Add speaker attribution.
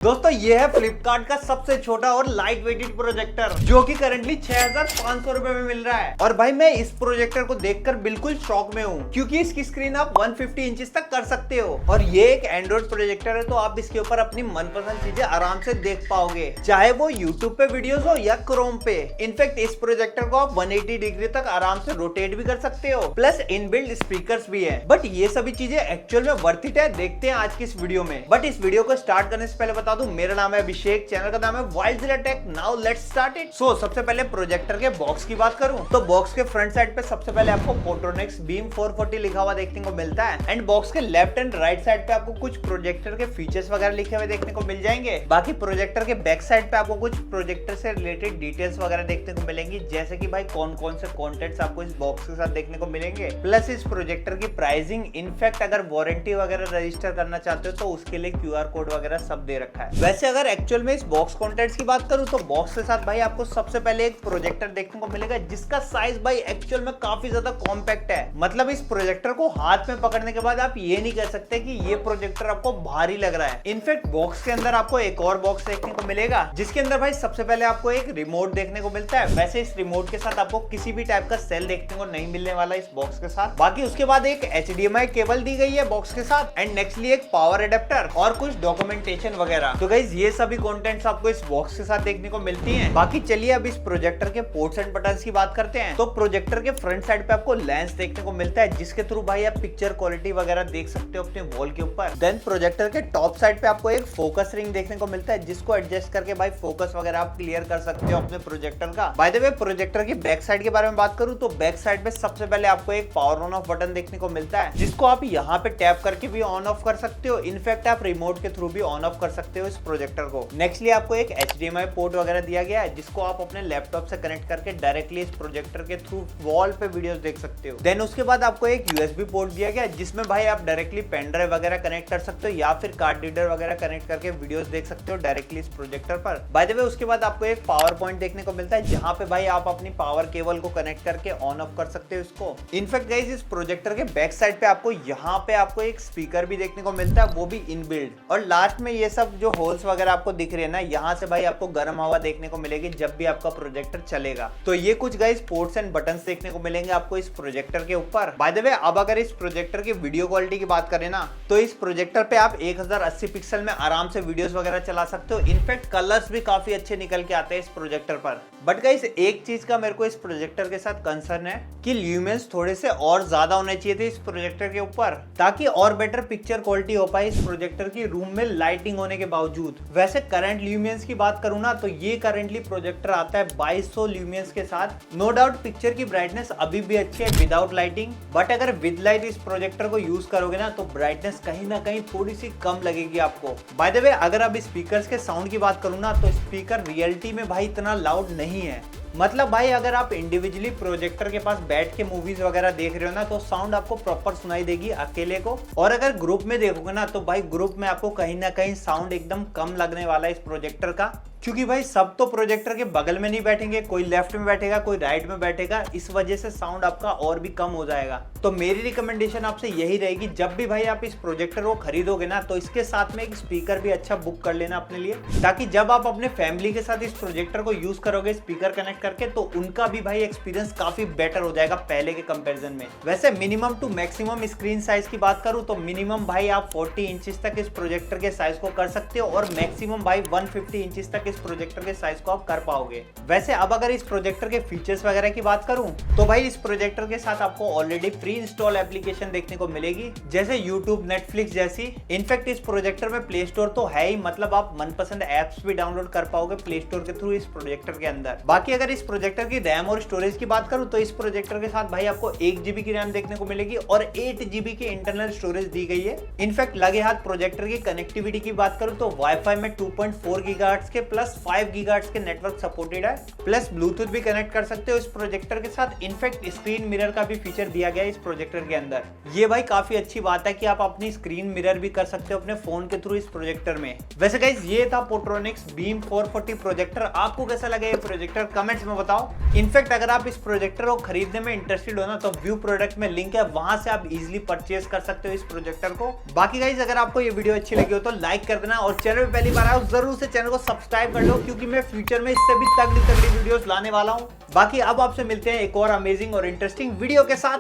Speaker 1: दोस्तों ये है फ्लिपकार्ट का सबसे छोटा और लाइट वेटेड प्रोजेक्टर जो कि करंटली 6500 रुपए में मिल रहा है। और भाई मैं इस प्रोजेक्टर को देखकर बिल्कुल शॉक में हूँ क्योंकि इसकी स्क्रीन आप 150 इंचेस तक कर सकते हो और ये एक एंड्रॉइड प्रोजेक्टर है, तो आप इसके ऊपर अपनी मनपसंद चीजें आराम से देख पाओगे, चाहे वो यूट्यूब पे वीडियोस हो या क्रोम पे। इनफैक्ट इस प्रोजेक्टर को आप 180 डिग्री तक आराम से रोटेट भी कर सकते हो, प्लस इनबिल्ट स्पीकर्स भी है। बट ये सभी चीजें एक्चुअल में वर्थ इट है, देखते हैं आज की इस वीडियो में। बट इस वीडियो को स्टार्ट करने से पहले बता दूं, मेरा नाम है अभिषेक, चैनल का नाम है Wildzilla tech. Now let's start it. So सबसे पहले प्रोजेक्टर के बॉक्स की बात करूं तो बॉक्स के फ्रंट साइड पे सबसे पहले आपको फोटोनिक्स बीम 440 लिखा हुआ देखने को मिलता है एंड बॉक्स के लेफ्ट एंड राइट साइड पे आपको कुछ प्रोजेक्टर के फीचर्स वगैरह लिखे हुए देखने को मिल जाएंगे। बाकी प्रोजेक्टर के बैक साइड पे आपको कुछ प्रोजेक्टर से रिलेटेड डिटेल्स वगैरह देखने को मिलेंगी, जैसे कि भाई कौन कौन से कंटेंट्स आपको इस बॉक्स के साथ देखने को मिलेंगे, प्लस इस प्रोजेक्टर की प्राइसिंग। इनफैक्ट अगर वारंटी वगैरह रजिस्टर करना चाहते हो तो उसके लिए QR कोड वगैरह सब दे रखा है। वैसे अगर एक्चुअल में इस बॉक्स कंटेंट्स की बात करूं तो बॉक्स के साथ भाई आपको सबसे पहले एक प्रोजेक्टर देखने को मिलेगा जिसका साइज भाई एक्चुअल में काफी ज्यादा कॉम्पैक्ट है। मतलब इस प्रोजेक्टर को हाथ में पकड़ने के बाद आप ये नहीं कह सकते कि ये प्रोजेक्टर आपको भारी लग रहा है। इनफैक्ट बॉक्स के अंदर आपको एक और बॉक्स देखने को मिलेगा जिसके अंदर भाई सबसे पहले आपको एक रिमोट देखने को मिलता है। वैसे इस रिमोट के साथ आपको किसी भी टाइप का सेल देखने को नहीं मिलने वाला इस बॉक्स के साथ। बाकी उसके बाद एक HDMI केबल दी गई है बॉक्स के साथ एंड नेक्स्टली एक पावर एडेप्टर और कुछ डॉक्यूमेंटेशन वगैरह। तो गाइस ये सभी कंटेंट्स आपको इस बॉक्स के साथ देखने को मिलती हैं। बाकी चलिए अब इस प्रोजेक्टर के पोर्ट्स एंड बटन्स की बात करते हैं। तो प्रोजेक्टर के फ्रंट साइड पे आपको लेंस देखने को मिलता है जिसके थ्रू भाई आप पिक्चर क्वालिटी वगैरह देख सकते हो अपने वॉल के ऊपर। देन प्रोजेक्टर के टॉप साइड पे आपको एक फोकस रिंग देखने को मिलता है जिसको एडजस्ट करके भाई फोकस वगैरह आप क्लियर कर सकते हो अपने प्रोजेक्टर का। बाय द वे प्रोजेक्टर की बैक साइड के बारे में बात करूं तो बैक साइड पे सबसे पहले आपको एक पावर ऑन ऑफ बटन देखने को मिलता है जिसको आप यहाँ पे टैप करके भी ऑन ऑफ कर सकते हो। इनफैक्ट आप रिमोट के थ्रू भी ऑन ऑफ कर सकते हो इस प्रोजेक्टर को। नेक्स्टली आपको एक HDMI पोर्ट वगैरह दिया गया है जिसको आप अपने लैपटॉप से कनेक्ट करके डायरेक्टली इस प्रोजेक्टर के थ्रू वॉल पे वीडियोस देख सकते हो। देन उसके बाद आपको एक USB पोर्ट दिया गया है जिसमें भाई आप डायरेक्टली पेन ड्राइव वगैरह कनेक्ट कर सकते हो या फिर कार्ड रीडर वगैरह कनेक्ट करके वीडियोस देख सकते हो डायरेक्टली इस प्रोजेक्टर पर। बाय द वे उसके बाद आपको एक पावर पॉइंट देखने को मिलता है जहां पे भाई आप अपनी पावर केबल को कनेक्ट करके ऑन ऑफ कर सकते हो इसको। इनफैक्ट गाइस इस प्रोजेक्टर के बैक साइड पे आपको यहाँ पे आपको एक स्पीकर भी देखने को मिलता है, वो भी इनबिल्ट। और लास्ट में ये सब जो होल्स वगैरह आपको दिख रहे हैं ना, यहाँ से भाई आपको गर्म हवा देखने को मिलेगी जब भी आपका प्रोजेक्टर चलेगा। तो ये कुछ गाइस पोर्ट्स एंड बटन्स देखने को मिलेंगे आपको इस प्रोजेक्टर के ऊपर। बाय द वे अब अगर इस प्रोजेक्टर की वीडियो क्वालिटी की बात करें ना तो इस प्रोजेक्टर पे आप 1080 पिक्सल में आराम से वीडियोस वगैरह चला सकते हो। इनफैक्ट कलर्स भी काफी अच्छे निकल के आते हैं इस प्रोजेक्टर पर। बट गाइस एक चीज का मेरे को इस प्रोजेक्टर के साथ कंसर्न है कि ल्यूमेंस थोड़े से और ज्यादा होने चाहिए थे इस प्रोजेक्टर के ऊपर ताकि और बेटर पिक्चर क्वालिटी हो पाए इस प्रोजेक्टर की रूम में लाइटिंग होने के बावजूद। वैसे करंट ल्यूमेंस की बात करूं ना तो ये करंटली प्रोजेक्टर आता है 2200 ल्यूमेंस के साथ। नो डाउट पिक्चर की ब्राइटनेस अभी भी अच्छी है विदाउट लाइटिंग, बट अगर विद लाइट इस प्रोजेक्टर को यूज करोगे ना तो ब्राइटनेस कहीं ना कहीं थोड़ी सी कम लगेगी आपको। बाय द वे अगर अब स्पीकर्स के साउंड की बात करूं ना तो स्पीकर रियलिटी में भाई इतना लाउड नहीं है। मतलब भाई अगर आप इंडिविजुअली प्रोजेक्टर के पास बैठ के मूवीज वगैरह देख रहे हो ना तो साउंड आपको प्रॉपर सुनाई देगी अकेले को, और अगर ग्रुप में देखोगे ना तो भाई ग्रुप में आपको कहीं ना कहीं साउंड एकदम कम लगने वाला है इस प्रोजेक्टर का, क्योंकि भाई सब तो प्रोजेक्टर के बगल में नहीं बैठेंगे, कोई लेफ्ट में बैठेगा कोई राइट में बैठेगा, इस वजह से साउंड आपका और भी कम हो जाएगा। तो मेरी रिकमेंडेशन आपसे यही रहेगी जब भी भाई आप इस प्रोजेक्टर को खरीदोगे ना तो इसके साथ में एक स्पीकर भी अच्छा बुक कर लेना अपने लिए, ताकि जब आप अपने फैमिली के साथ इस प्रोजेक्टर को यूज करोगे स्पीकर कनेक्ट करके तो उनका भी भाई एक्सपीरियंस काफी बेटर हो जाएगा पहले के कंपैरिजन में। वैसे minimum to maximum screen size की बात करूं तो मिनिमम भाई आप 40 इंचेस तक इस प्रोजेक्टर के साइज को कर सकते हो और मैक्सिमम भाई 150 इंचेस तक इस प्रोजेक्टर के साइज को आप कर पाओगे। वैसे अब अगर इस प्रोजेक्टर के फीचर्स वगैरह की बात करूं तो भाई इस प्रोजेक्टर के साथ आपको ऑलरेडी प्री इंस्टॉल एप्लीकेशन देखने को मिलेगी जैसे यूट्यूब, नेटफ्लिक्स जैसी। इनफैक्ट इस प्रोजेक्टर में प्ले स्टोर तो है ही, मतलब आप मनपसंद एप्स भी डाउनलोड कर पाओगे प्ले स्टोर के थ्रू इस प्रोजेक्टर के अंदर। बाकी अगर इस प्रोजेक्टर की रैम और स्टोरेज की बात करूं तो इस प्रोजेक्टर के साथ भाई आपको 1 GB की रैम देखने को मिलेगी और 8 GB की इंटरनल स्टोरेज दी गई है। इनफैक्ट लगे हाथ प्रोजेक्टर की कनेक्टिविटी की बात करूं तो वाईफाई में 2.4 GHz के प्लस प्लस 5 गीगाहर्ट्ज के नेटवर्क सपोर्टेड है, प्लस ब्लूटूथ भी कनेक्ट कर सकते हो इस प्रोजेक्टर के साथ। इनफैक्ट स्क्रीन मिरर का भी फीचर दिया गया है इस प्रोजेक्टर के अंदर। ये भाई काफी अच्छी बात है कि आप अपनी स्क्रीन मिरर भी कर सकते हो अपने फोन के थ्रू इस प्रोजेक्टर में। वैसे गाइस ये था पोर्ट्रोनिक्स बीम 440 प्रोजेक्टर। आपको कैसा लगा ये प्रोजेक्टर कमेंट्स में बताओ। इनफैक्ट अगर आप इस प्रोजेक्टर को खरीदने में इंटरेस्टेड हो ना तो व्यू प्रोडक्ट में लिंक है, वहां से आप इजीली परचेज कर सकते हो इस प्रोजेक्टर को। बाकी गाइस अगर आपको ये वीडियो अच्छी लगी हो तो लाइक कर देना, और चैनल पे पहली बार आए हो जरूर से चैनल को सब्सक्राइब कर लो, क्योंकि मैं फ्यूचर में इससे भी तगड़ी वीडियोस लाने वाला हूं। बाकी अब आपसे मिलते हैं एक और अमेजिंग और इंटरेस्टिंग वीडियो के साथ।